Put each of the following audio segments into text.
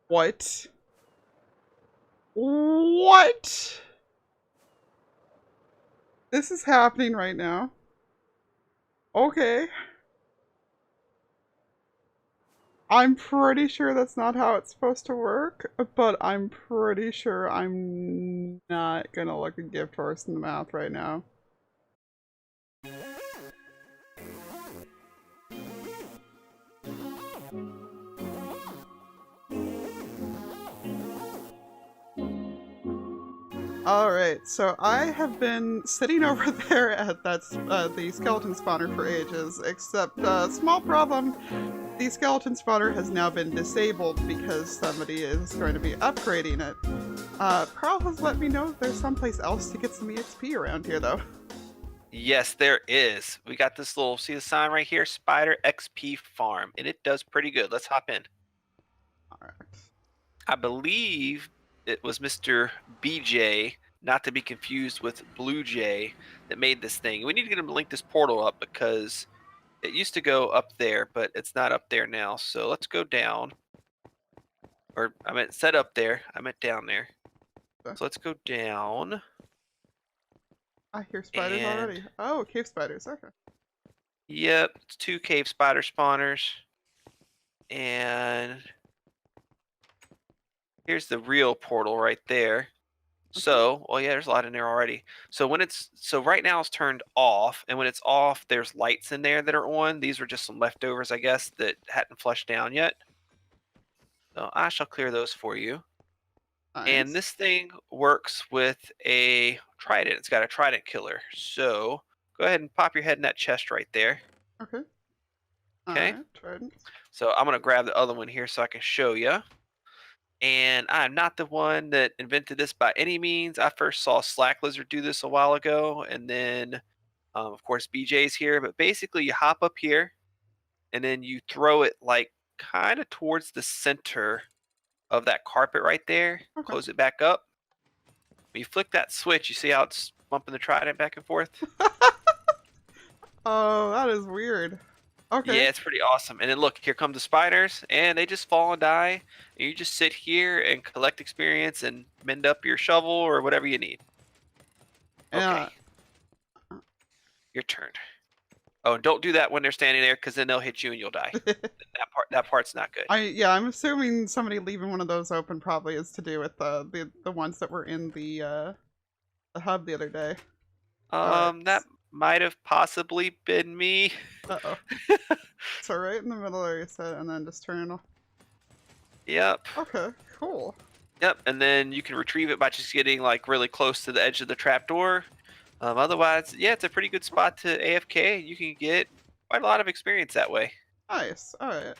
What? What? This is happening right now. Okay. I'm pretty sure that's not how it's supposed to work, but I'm pretty sure I'm not gonna look a gift horse in the mouth right now. Alright, so I have been sitting over there at the skeleton spawner for ages, except small problem, the skeleton spawner has now been disabled because somebody is going to be upgrading it. Carl has let me know that there's someplace else to get some EXP around here though. Yes, there is. We got this little, see the sign right here? Spider XP Farm, and it does pretty good. Let's hop in. Alright. I believe it was Mr. BJ, not to be confused with Blue Jay, that made this thing. We need to get him to link this portal up because it used to go up there, but it's not up there now. So let's go down. Or I meant set up there. I meant down there. So let's go down. I hear spiders And already. Oh, cave spiders, okay. yep, it's 2 cave spider spawners. And here's the real portal right there. Okay. So, well, yeah, there's a lot in there already. So right now it's turned off, and when it's off, there's lights in there that are on. These were just some leftovers, I guess, that hadn't flushed down yet. So I shall clear those for you. And Nice. this thing works with a trident. It's got a trident killer. So go ahead and pop your head in that chest right there. Okay. Okay. Alright, Trident. So I'm gonna grab the other one here so I can show you. And I'm not the one that invented this by any means. I first saw Slack Lizard do this a while ago, and then, of course, BJ's here. But basically, you hop up here, and then you throw it like kind of towards the center of that carpet right there. Okay. Close it back up. When you flick that switch, you see how it's bumping the trident back and forth. Oh, that is weird. Okay. Yeah, it's pretty awesome. And then look, here come the spiders, and they just fall and die. And you just sit here and collect experience and mend up your shovel or whatever you need. Okay, Yeah. your turn. Oh, and don't do that when they're standing there, because then they'll hit you and you'll die. That part's not good. I'm assuming somebody leaving one of those open probably is to do with the ones that were in the hub the other day. Alright. That might have possibly been me. Uh-oh. So right in the middle there you said, and then just turn it off. Yep. Okay, cool. Yep. And then you can retrieve it by just getting like really close to the edge of the trapdoor. Otherwise, yeah, it's a pretty good spot to AFK. You can get quite a lot of experience that way. Nice. Alright.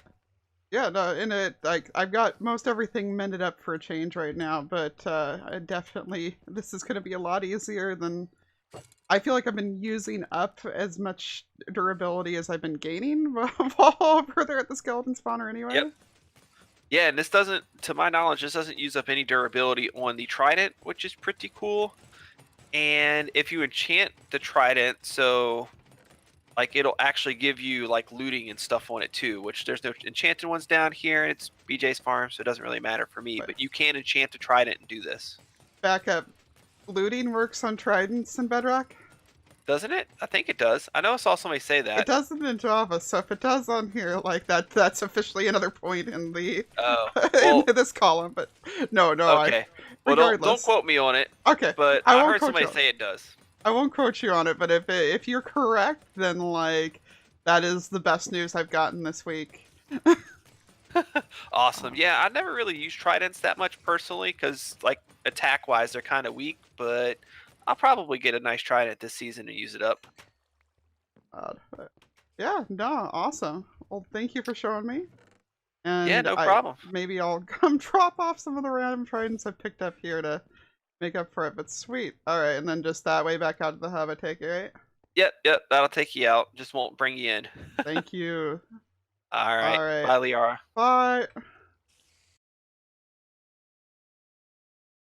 Yeah, no, in it, like, I've got most everything mended up for a change right now, but I definitely, this is going to be a lot easier than, I feel like I've been using up as much durability as I've been gaining while over there at the skeleton spawner Yep. anyway. Yeah, and this doesn't, to my knowledge, this doesn't use up any durability on the trident, which is pretty cool. And if you enchant the trident, so like it'll actually give you like looting and stuff on it too, which there's no enchanted ones down here. It's BJ's farm, so it doesn't really matter for me. But But you can enchant the trident and do this, back up, looting works on tridents in Bedrock? doesn't it? I think it does. I know I saw somebody say It that. doesn't in Java, so if it does on here, like that's officially another point in the Oh, in well, this column. But no, I okay. Well, don't regardless. quote me on it, Okay, but I I won't heard quote somebody you. say it does. I won't quote you on it, but if you're correct, then like that is the best news I've gotten this week. Awesome. Yeah, I never really used tridents that much personally because, like, attack wise, they're kind of weak. But I'll probably get a nice trident this season and use it up. But yeah, no, awesome. Well, thank you for showing me, Yeah, and no I problem. maybe I'll come drop off some of the random tridents I've picked up here to make up for it. But sweet, all right, and then just that way back out to the hub, I take it, right? Yep, that'll take you out. Just won't bring you in. Thank you. All right. All right, Bye, Lyarrah. bye.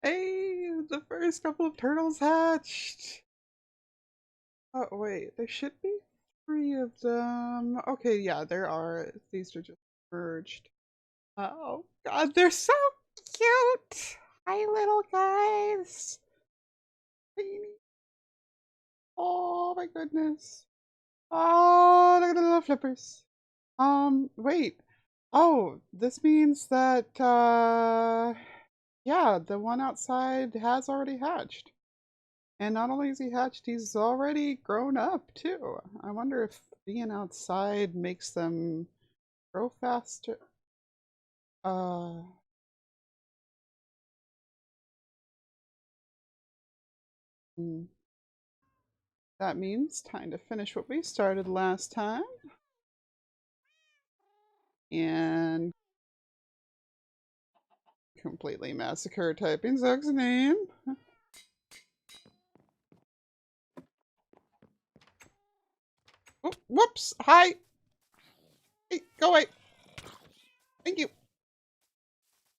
Hey, the first couple of turtles hatched. Oh, wait, there should be three of them. Okay, yeah, there are. These are just merged. Oh God, they're so cute. Hi, little guys. Oh my goodness. Oh, look at the little flippers. Wait. Oh, this means that, yeah, the one outside has already hatched. And not only is he hatched, he's already grown up too. I wonder if being outside makes them grow faster. Uh, hmm. That means time to finish what we started last time. And completely massacre typing Zug's name. Oh, whoops! Hi! Hey, go away! Thank you!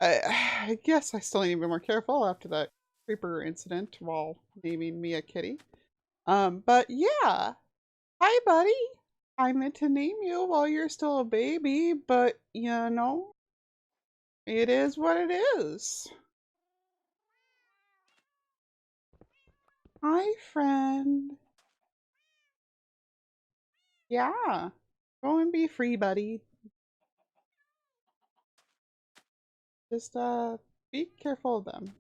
I guess I still need to be more careful after that creeper incident while naming me a kitty. But yeah. Hi, buddy! I meant to name you while you're still a baby, but you know, it is what it is. Hi, friend. Yeah. Go and be free, buddy. Just, be careful of them.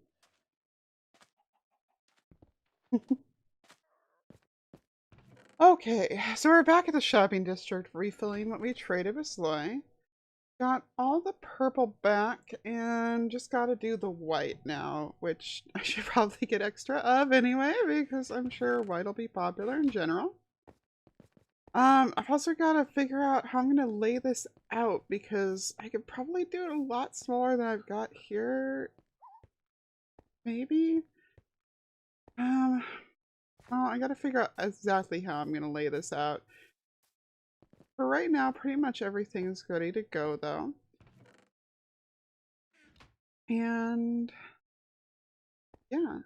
Okay, so we're back at the shopping district refilling what we traded with Sloy. Got all the purple back and just gotta do the white now, which I should probably get extra of anyway, because I'm sure white will be popular in general. I've also gotta figure out how I'm gonna lay this out because I could probably do it a lot smaller than I've got here. Maybe? Um, well, I gotta figure out exactly how I'm gonna lay this out. For right now, pretty much everything's ready to go though. And yeah,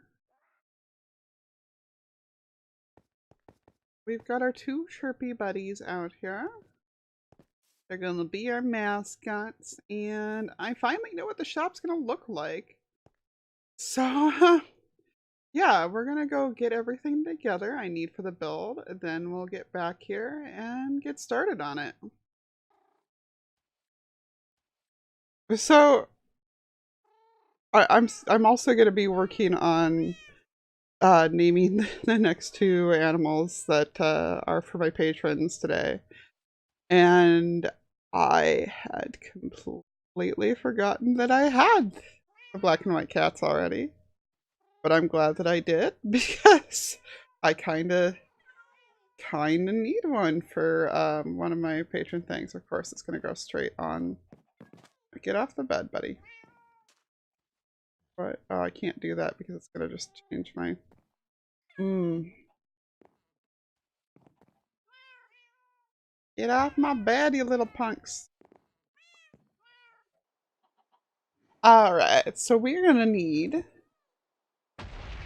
we've got our two chirpy buddies out here. They're gonna be our mascots, and I finally know what the shop's gonna look like. So, yeah, we're gonna go get everything together I need for the build, then we'll get back here and get started on it. So, I'm also gonna be working on naming the next two animals that are for my patrons today. And I had completely forgotten that I had the black and white cats already. But I'm glad that I did because I kinda need one for one of my patron things. Of course, it's gonna go straight on. Get off the bed, buddy. But I can't do that because it's gonna just change my. Get off my bed, you little punks. Alright, so we're gonna need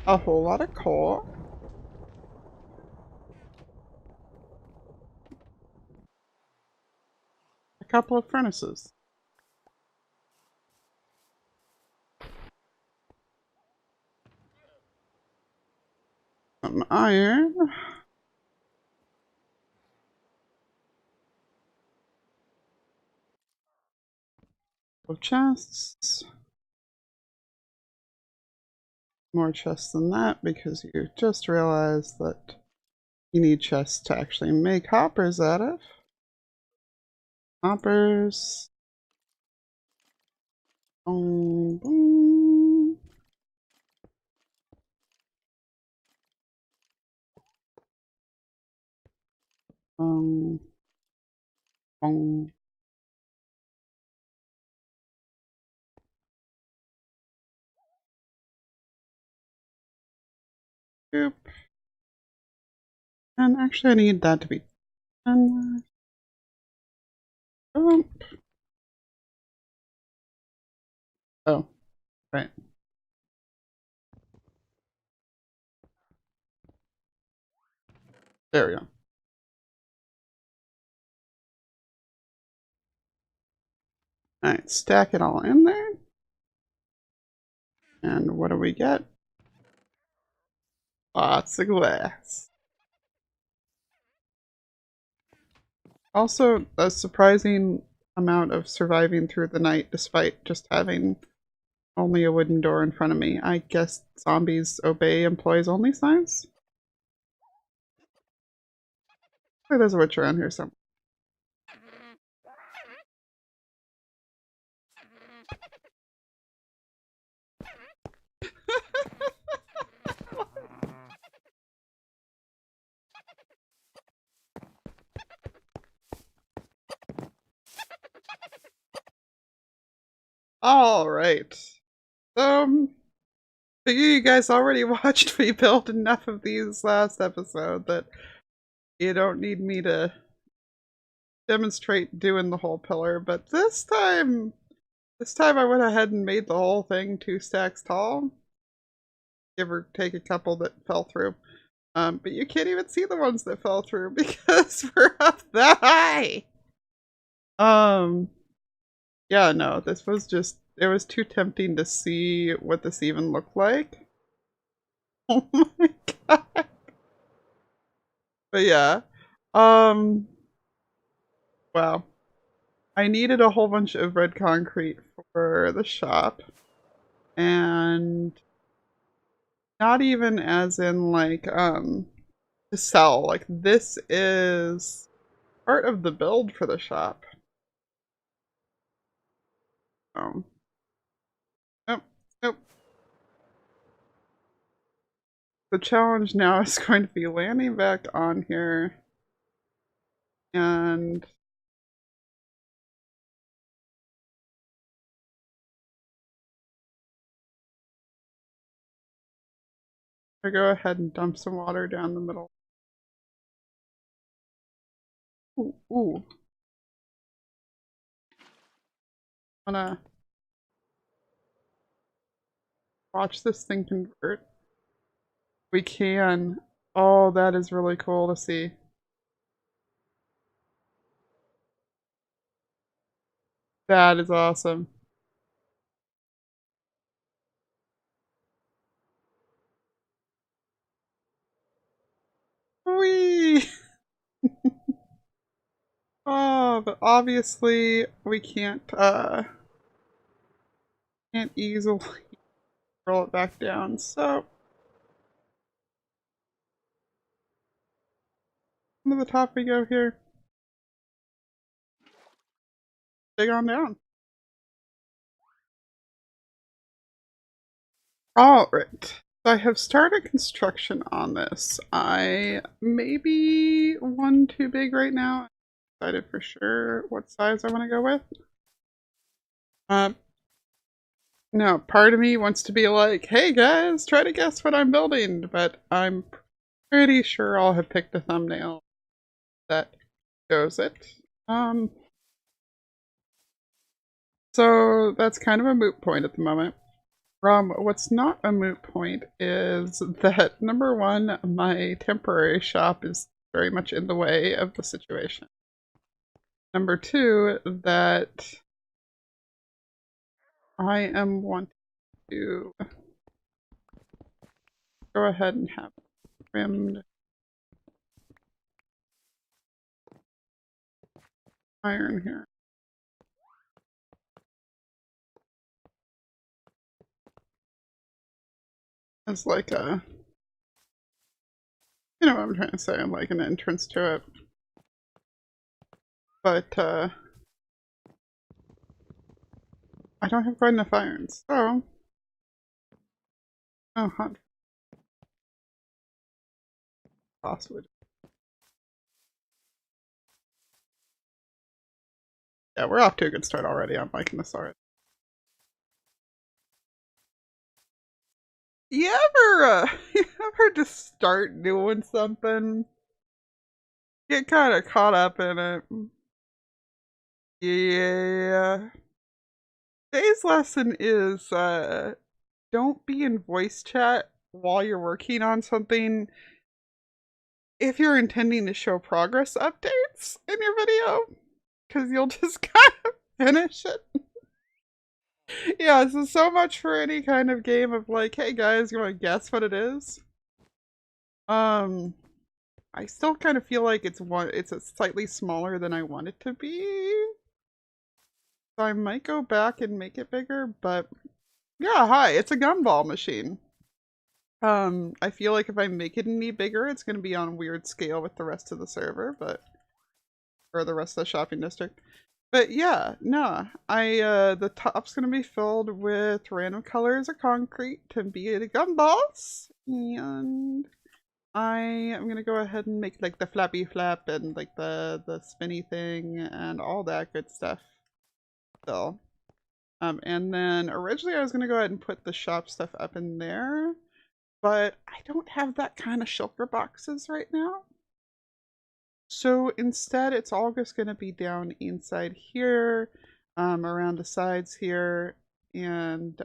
a whole lot of coal, a couple of furnaces, some iron, chests, more chests than that because you just realized that you need chests to actually make hoppers out of. Hoppers. Boom, boom. Boom. Boom. Boop. And actually I need that to be 10. Boom. Oh, right. There we go. Alright, stack it all in there. And what do we get? Lots of glass. Also, a surprising amount of surviving through the night despite just having only a wooden door in front of me. I guess zombies obey employees only signs? Oh, there's a witch around here somewhere. Alright. You guys already watched me build enough of these last episode that you don't need me to demonstrate doing the whole pillar, but this time I went ahead and made the whole thing 2 stacks tall. Give or take a couple that fell through. But you can't even see the ones that fell through because we're up that high! Yeah, no, this was just, it was too tempting to see what this even looked like. Oh my god. But yeah. Wow. I needed a whole bunch of red concrete for the shop. And not even as in like, to sell. Like, this is part of the build for the shop. Oh. Nope. Nope. The challenge now is going to be landing back on here and I go ahead and dump some water down the middle. Ooh, ooh. I'm gonna watch this thing convert. We can. Oh, that is really cool to see. That is awesome. Whee! Oh, but obviously we can't easily roll it back down, so to the top we go here. Dig on down. Alright. So I have started construction on this. I may be one too big right now. I'm decided for sure what size I want to go with. Now, part of me wants to be like, hey guys, try to guess what I'm building, but I'm pretty sure I'll have picked a thumbnail that shows it. So that's kind of a moot point at the moment. What's not a moot point is that, number one, my temporary shop is very much in the way of the situation. Number two, that I am wanting to go ahead and have trimmed iron here. As like a, you know what I'm trying to say, like an entrance to it. But, I don't have quite enough iron, so... Oh, hot. Possibly. Yeah, we're off to a good start already. I'm liking this already. You ever just start doing something, get kind of caught up in it? Yeah. Today's lesson is, don't be in voice chat while you're working on something if you're intending to show progress updates in your video, because you'll just kind of finish it Yeah, so much for any kind of game of like, hey guys, you want to guess what it is? Um, I still kind of feel like it's a slightly smaller than I want it to be. So I might go back and make it bigger, but yeah, hi, it's a gumball machine. I feel like if I make it any bigger, it's gonna be on a weird scale with the rest of the server, but or the rest of the shopping district. But yeah, no, the top's gonna be filled with random colors of concrete to be the gumballs, and I am gonna go ahead and make like the flappy flap and like the spinny thing and all that good stuff. Still, and then originally I was gonna go ahead and put the shop stuff up in there, but I don't have that kind of shulker boxes right now. So instead, it's all just going to be down inside here, around the sides here, and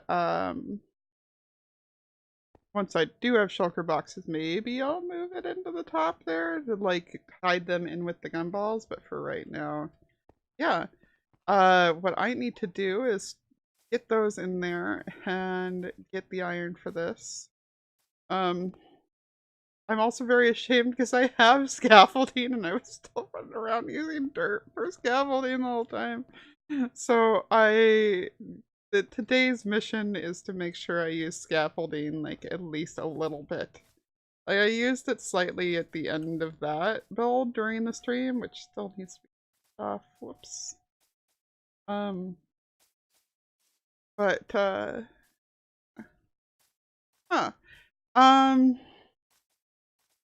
once I do have shulker boxes, maybe I'll move it into the top there to like hide them in with the gumballs. But for right now, yeah. What I need to do is get those in there and get the iron for this. Um, I'm also very ashamed because I have scaffolding and I was still running around using dirt for scaffolding the whole time. So today's mission is to make sure I use scaffolding like at least a little bit. Like I used it slightly at the end of that build during the stream, which still needs to be off. Whoops. Um, but huh. Um,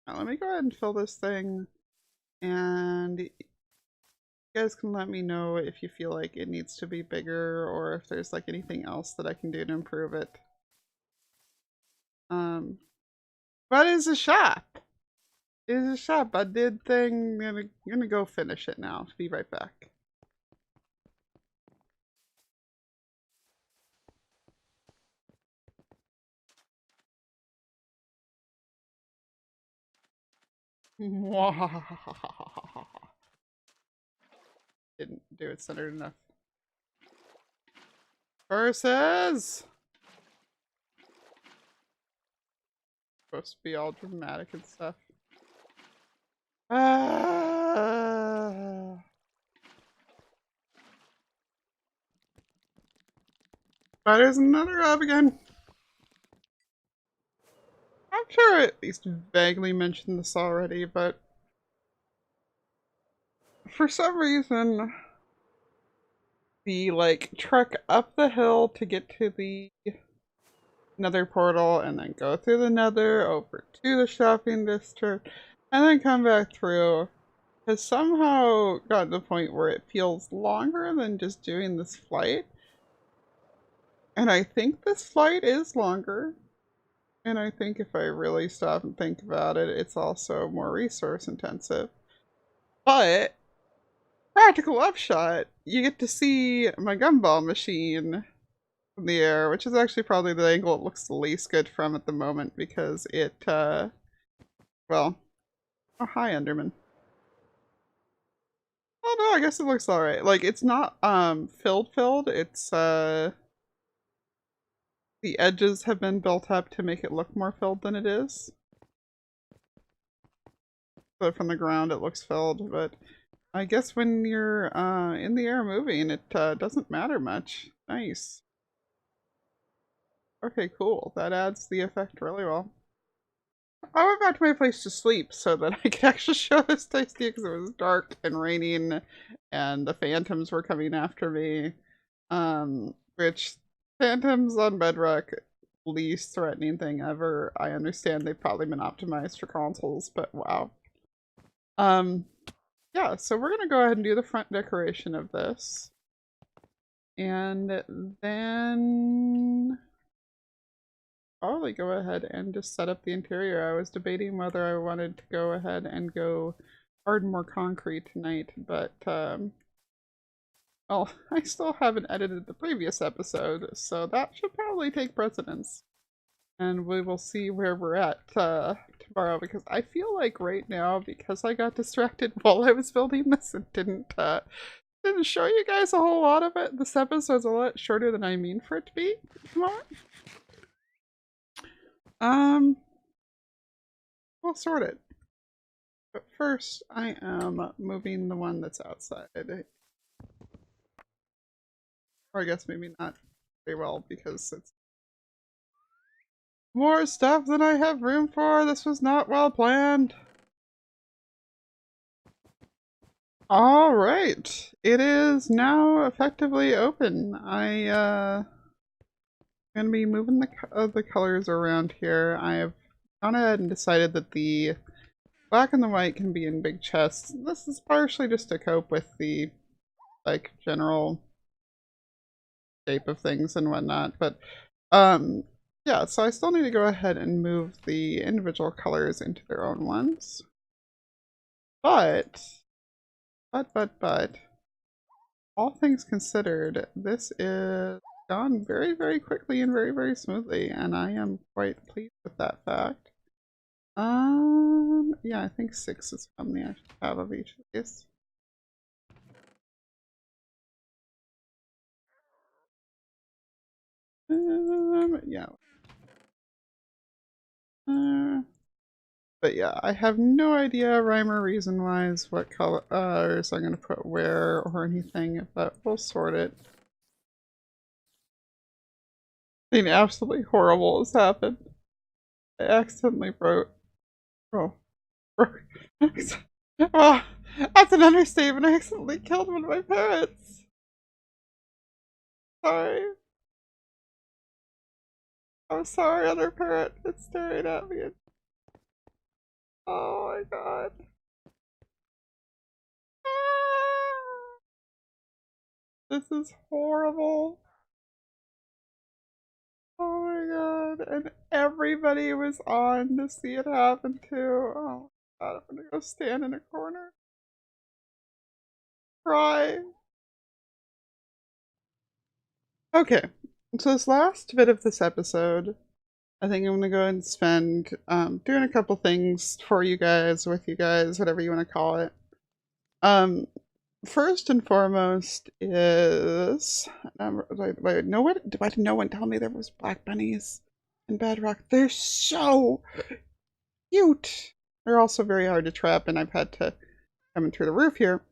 now let me go ahead and fill this thing, and you guys can let me know if you feel like it needs to be bigger or if there's like anything else that I can do to improve it. What is a shop? It is a shop. I did thing. I'm gonna go finish it now. Be right back. Didn't do it centered enough. Versus supposed to be all dramatic and stuff. But there's another up again. I'm sure I at least vaguely mentioned this already, but for some reason, the like trek up the hill to get to the nether portal and then go through the nether over to the shopping district and then come back through has somehow gotten to the point where it feels longer than just doing this flight. And I think this flight is longer. And I think if I really stop and think about it, it's also more resource intensive. But practical upshot, you get to see my gumball machine in the air, which is actually probably the angle it looks the least good from at the moment because it, well, oh, hi, Enderman. Oh no, I guess it looks alright. Like, it's not, filled. It's, the edges have been built up to make it look more filled than it is. So from the ground it looks filled, but I guess when you're, in the air moving, it, doesn't matter much. Nice. Okay, cool. That adds the effect really well. I went back to my place to sleep so that I could actually show this to you because it was dark and raining and the phantoms were coming after me. Which phantoms on Bedrock, least threatening thing ever. I understand they've probably been optimized for consoles, but wow. Yeah, so we're gonna go ahead and do the front decoration of this. And then probably go ahead and just set up the interior. I was debating whether I wanted to go ahead and go hard more concrete tonight, but well, I still haven't edited the previous episode, so that should probably take precedence. And we will see where we're at tomorrow, because I feel like right now, because I got distracted while I was building this and didn't Didn't show you guys a whole lot of it. This episode's a lot shorter than I mean for it to be. Come on. We'll sort it. But first, I am moving the one that's outside. Or I guess maybe not very well because it's more stuff than I have room for. This was not well planned. Alright. It is now effectively open. I'm gonna be moving the colors around here. I have gone ahead and decided that the black and the white can be in big chests. This is partially just to cope with the, like, general shape of things and whatnot, but, yeah, so I still need to go ahead and move the individual colors into their own ones. But, all things considered, this is gone very, very quickly and very, very smoothly, and I am quite pleased with that fact. Yeah, I think 6 is how many I should have of each of these. Yeah. But yeah, I have no idea rhyme or reason wise what colors I'm gonna put where or anything, but we'll sort it. Something absolutely horrible has happened. I accidentally wrote. Oh. Oh, that's an understatement. I accidentally killed one of my parrots. Sorry. I'm sorry, other parrot. It's staring at me. Oh my god. This is horrible. Oh my god. And everybody was on to see it happen too. Oh my god, I'm gonna go stand in a corner. Cry. Okay. So this last bit of this episode, I think I'm gonna go and spend doing a couple things for you guys, with you guys, whatever you want to call it. First and foremost is wait, why did no one tell me there was black bunnies in Bedrock? They're so cute. They're also very hard to trap, and I've had to come in through the roof here.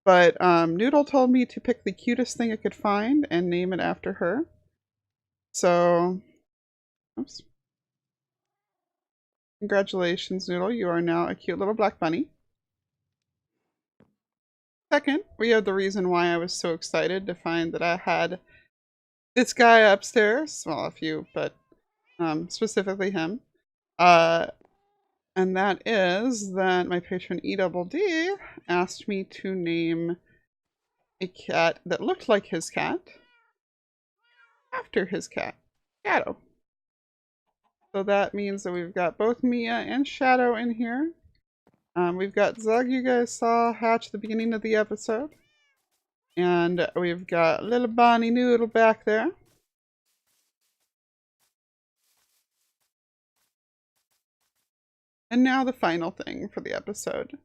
But Noodle told me to pick the cutest thing I could find and name it after her. So, oops. Congratulations, Noodle. You are now a cute little black bunny. Second, we have the reason why I was so excited to find that I had this guy upstairs. Well, a few, but specifically him. And that is that my patron E asked me to name a cat that looked like his cat after his cat, Shadow. So that means that we've got both Mia and Shadow in here. We've got Zug, you guys saw hatch at the beginning of the episode. And we've got little Bonnie Noodle back there. And now the final thing for the episode.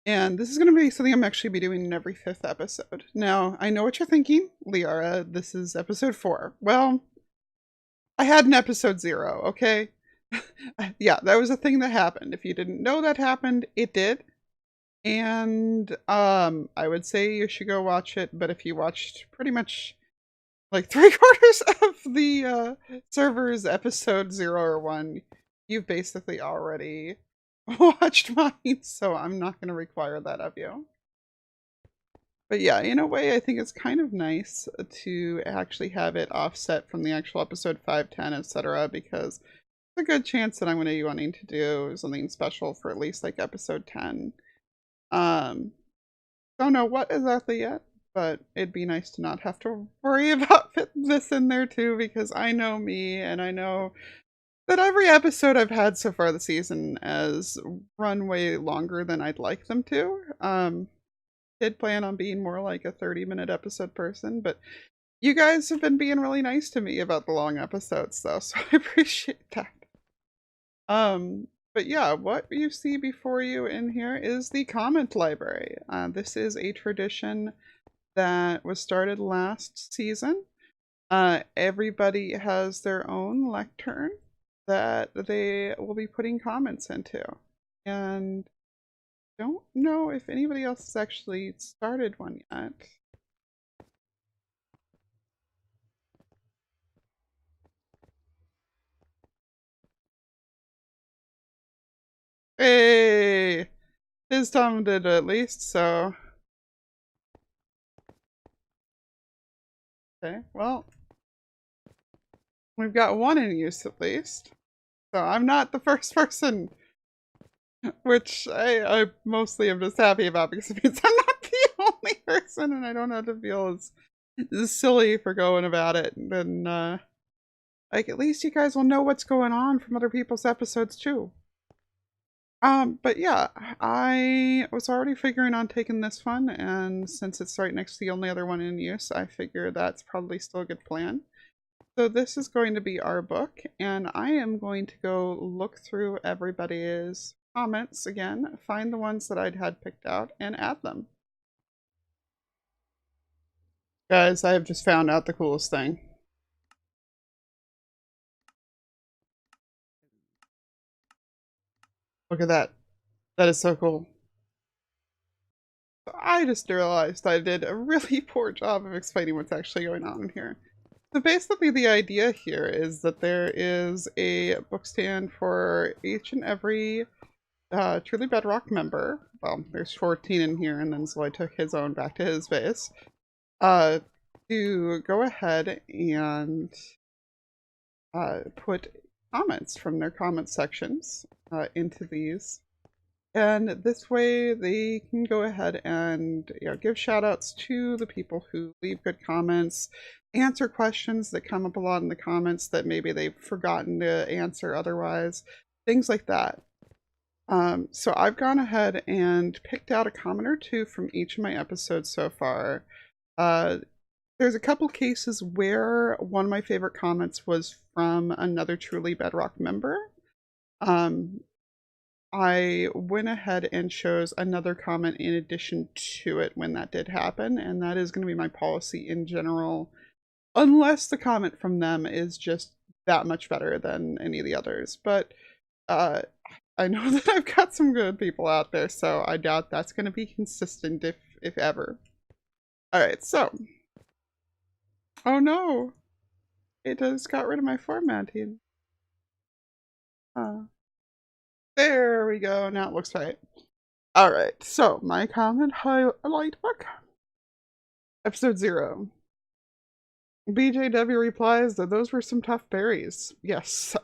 And this is going to be something I'm actually be doing in every 5th episode. Now, I know what you're thinking, Lyarrah, this is episode 4. Well, I had an episode 0, okay? Yeah, that was a thing that happened. If you didn't know that happened, it did. And I would say you should go watch it, but if you watched pretty much like 3/4 of the server's episode 0 or 1, you've basically already watched mine, so I'm not going to require that of you. But yeah, in a way, I think it's kind of nice to actually have it offset from the actual episode 5, 10, etc., because there's a good chance that I'm going to be wanting to do something special for at least like episode 10. Don't know what exactly yet, but it'd be nice to not have to worry about fitting this in there too, because I know me, and I know that every episode I've had so far this season has run way longer than I'd like them to. Did plan on being more like a 30-minute episode person, but you guys have been being really nice to me about the long episodes though, so I appreciate that. But yeah, what you see before you in here is the comment library. This is a tradition that was started last season. Everybody has their own lectern that they will be putting comments into. And don't know if anybody else has actually started one yet. Hey! His Tom did at least, so. Okay, well. We've got one in use at least. So I'm not the first person, which I mostly am just happy about because it means I'm not the only person and I don't have to feel as silly for going about it. And then, like, at least you guys will know what's going on from other people's episodes too. But yeah, I was already figuring on taking this one, and since it's right next to the only other one in use, I figure that's probably still a good plan. So this is going to be our book, and I am going to go look through everybody's comments again, find the ones that I'd had picked out, and add them. Guys, I have just found out the coolest thing. Look at that. That is so cool. I just realized I did a really poor job of explaining what's actually going on in here. So basically the idea here is that there is a book stand for each and every Truly Bedrock member. Well, there's 14 in here, and then Zoid took his own back to his base. To go ahead and put comments from their comment sections into these. And this way they can go ahead and give shout outs to the people who leave good comments, answer questions that come up a lot in the comments that maybe they've forgotten to answer otherwise, things like that. So I've gone ahead and picked out a comment or two from each of my episodes so far. There's a couple cases where one of my favorite comments was from another Truly Bedrock member. I went ahead and chose another comment in addition to it when that did happen, and that is going to be my policy in general, unless the comment from them is just that much better than any of the others. But I know that I've got some good people out there, so I doubt that's going to be consistent if ever. Alright, so. Oh no! It just got rid of my formatting. There we go, now it looks right. Alright, so my comment highlight book. Episode 0. BJW replies that those were some tough berries. Yes,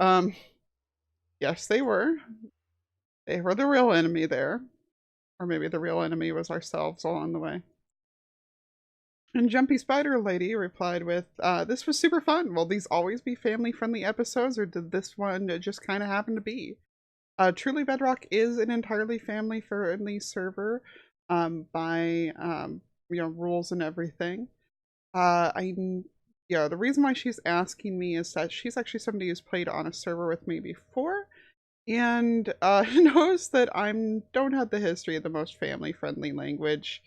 yes they were. They were the real enemy there. Or maybe the real enemy was ourselves along the way. And Jumpy Spider Lady replied with, this was super fun. Will these always be family-friendly episodes, or did this one just kind of happen to be? Truly Bedrock is an entirely family-friendly server by rules and everything. The reason why she's asking me is that she's actually somebody who's played on a server with me before, and knows that I don't have the history of the most family-friendly language.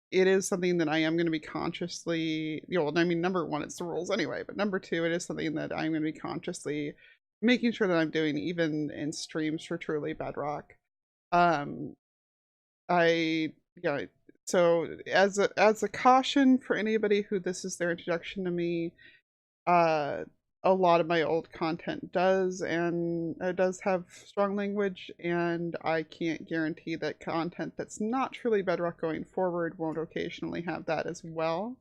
It is something that I am going to be consciously, number one, it's the rules anyway, but number two, it is something that I'm going to be consciously making sure that I'm doing even in streams for Truly Bedrock. So as a caution for anybody who this is their introduction to me, a lot of my old content does have strong language, and I can't guarantee that content that's not Truly Bedrock going forward won't occasionally have that as well.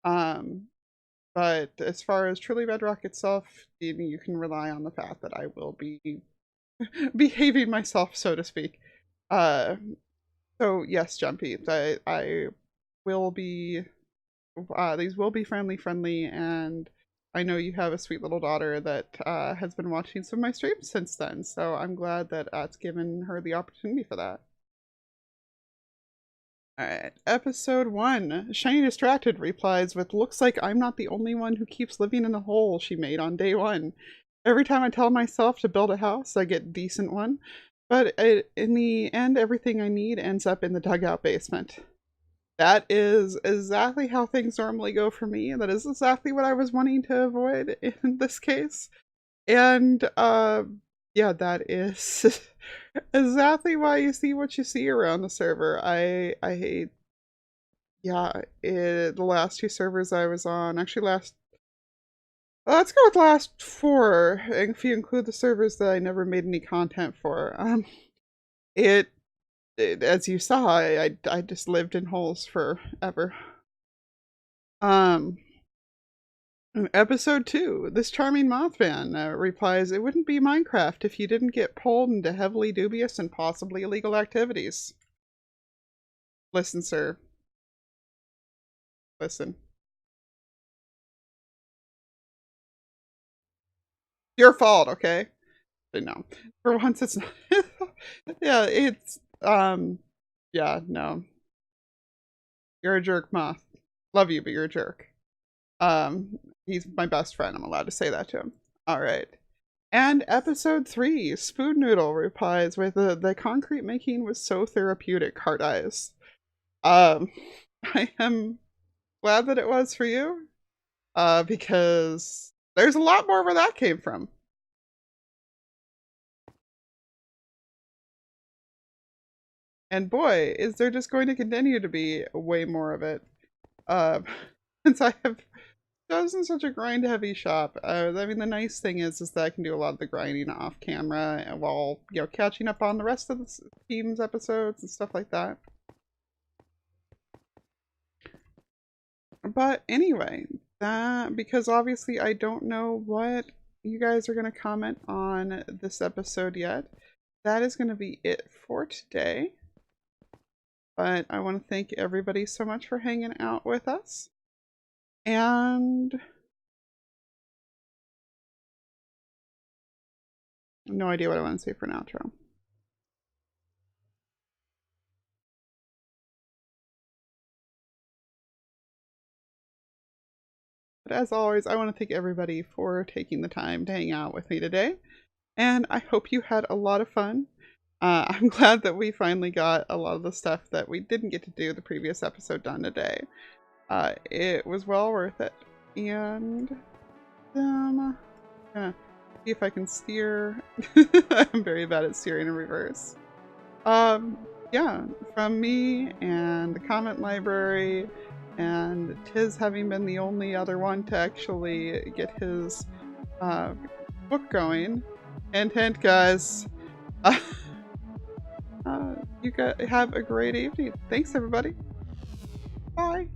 But as far as Truly Bedrock itself, you can rely on the fact that I will be behaving myself, so to speak. So yes, Jumpy, I will be, these will be family friendly, and I know you have a sweet little daughter that has been watching some of my streams since then, so I'm glad that it's given her the opportunity for that. Alright, episode 1. Shiny Distracted replies with, looks like I'm not the only one who keeps living in the hole she made on day 1. Every time I tell myself to build a house, I get a decent one. But in the end, everything I need ends up in the dugout basement. That is exactly how things normally go for me, and that is exactly what I was wanting to avoid in this case. And, yeah, that is exactly why you see what you see around the server. I hate, yeah, the last 2 servers I was on, actually let's go with last 4, if you include the servers that I never made any content for. It, as you saw, I just lived in holes forever. Um, Episode 2, this charming Mothman replies, "It wouldn't be Minecraft if you didn't get pulled into heavily dubious and possibly illegal activities." Listen, sir. Listen. Your fault, okay? But no. For once, it's not. Yeah, yeah, no. You're a jerk, Moth. Love you, but you're a jerk. He's my best friend. I'm allowed to say that to him. All right. And episode 3, Spoon Noodle replies with the concrete making was so therapeutic, heart eyes. Um, I am glad that it was for you, because there's a lot more where that came from. And boy, is there just going to continue to be way more of it. Uh, since I have chosen such a grind-heavy shop. I mean, the nice thing is that I can do a lot of the grinding off camera while, catching up on the rest of the team's episodes and stuff like that. But anyway, because obviously I don't know what you guys are going to comment on this episode yet, that is going to be it for today. But I want to thank everybody so much for hanging out with us. And no idea what I want to say for an outro. But as always, I want to thank everybody for taking the time to hang out with me today. And I hope you had a lot of fun. I'm glad that we finally got a lot of the stuff that we didn't get to do the previous episode done today. It was well worth it. And yeah, see if I can steer. I'm very bad at steering in reverse. Yeah, from me and the comment library, and Tiz having been the only other one to actually get his book going. Hint, hint, guys. You guys have a great evening. Thanks, everybody. Bye.